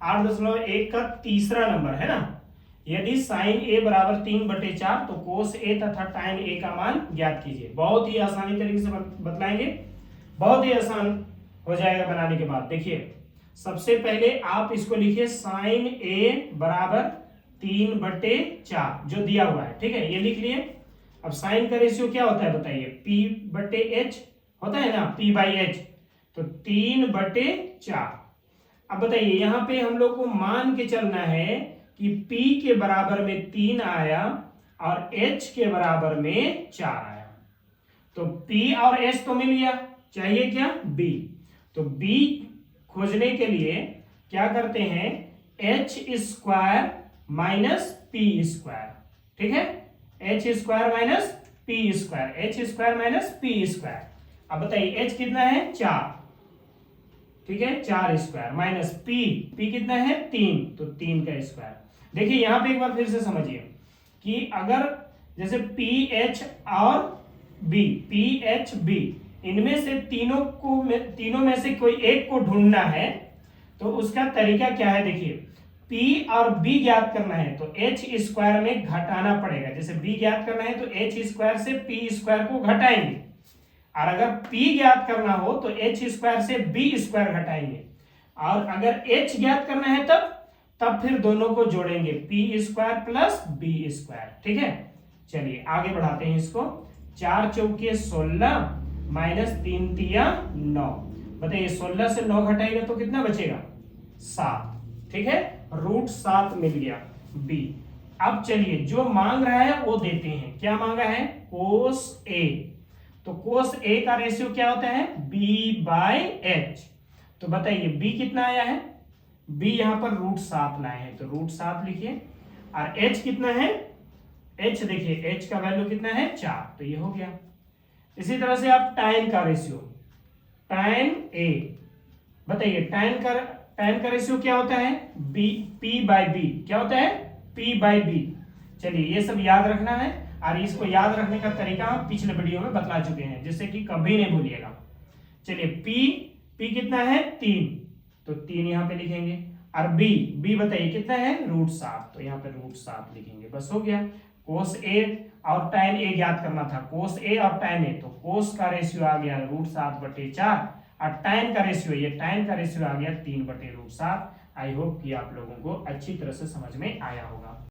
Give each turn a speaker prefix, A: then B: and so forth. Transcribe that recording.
A: 8.1 का तीसरा नंबर है ना। यदि साइन ए बराबर 3/4 तो कोस ए तथा टाइन ए का मान ज्ञात कीजिए। बहुत ही आसानी तरीके से बतलाएंगे, बहुत ही आसान हो जाएगा बनाने के बाद। देखिए सबसे पहले आप इसको लिखिए साइन ए बराबर 3/4 जो दिया हुआ है, ठीक है, ये लिख लिए। अब साइन का रेशियो क्या होता है बताइए, P/H होता है ना, P/H, तो 3/4। अब बताइए यहां पे हम लोग को मान के चलना है कि P के बराबर में 3 आया और H के बराबर में 4 आया। तो P और H तो मिल गया, चाहिए क्या B। तो B खोजने के लिए क्या करते हैं, H² माइनस P², ठीक है, H² minus P², H² minus P²। अब बताइए H कितना है 4, ठीक है, 4² माइनस P कितना है 3, तो 3 का स्क्वायर। देखिए यहां पे एक बार फिर से समझिए कि अगर जैसे PH और PHB इनमें से तीनों में से कोई एक को ढूंढना है, तो उसका तरीका क्या है, देखिए P और B ज्ञात करना है तो H² में घटाना पड़ेगा। जैसे B ज्ञात करना है तो H² से P² को घटाएंगे, और अगर P ज्ञात करना हो तो H² से B² घटाएंगे, और अगर H ज्ञात करना है तब फिर दोनों को जोड़ेंगे, P² प्लस B², ठीक है। चलिए आगे बढ़ाते हैं इसको। 4 चौके 16 माइनस 3 तिया 9। बताइए 16 से 9 घटाएगा तो कितना बचेगा 7, ठीक है, √7 मिल गया B। अब चलिए जो मांग रहा है वो देते हैं, क्या मांगा है, कोस A। तो कोस A का रेशियो क्या होता है, B/H। तो बताइए B कितना आया है, B यहां पर √7 लाए हैं तो √7 लिखिए, और H कितना है, H देखिए H का वैल्यू कितना है 4, तो ये हो गया। इसी तरह से आप टाइन का रेशियो, टाइन A, बताइए टाइन का रेशियो क्या होता है, P/B, क्या होता है P/B। चलिए ये सब याद रखना है, और इसको याद रखने का तरीका हम पिछले वीडियो में बतला चुके हैं, जिससे कि कभी नहीं भूलिएगा। चलिए P कितना है 3, तो 3 यहां पे लिखेंगे, और B बताइए कितना है √7, तो यहां पे √7 लिखेंगे, बस हो गया। कोस A और टाइन A ज्ञात करना था, कोस A और टाइन A, तो कोस का रेशियो आ गया √7/4, और टाइन का रेशियो, ये टाइन का रेशियो आ गया 3/√7। आई होप कि आप लोगों को अच्छी तरह से समझ में आया होगा।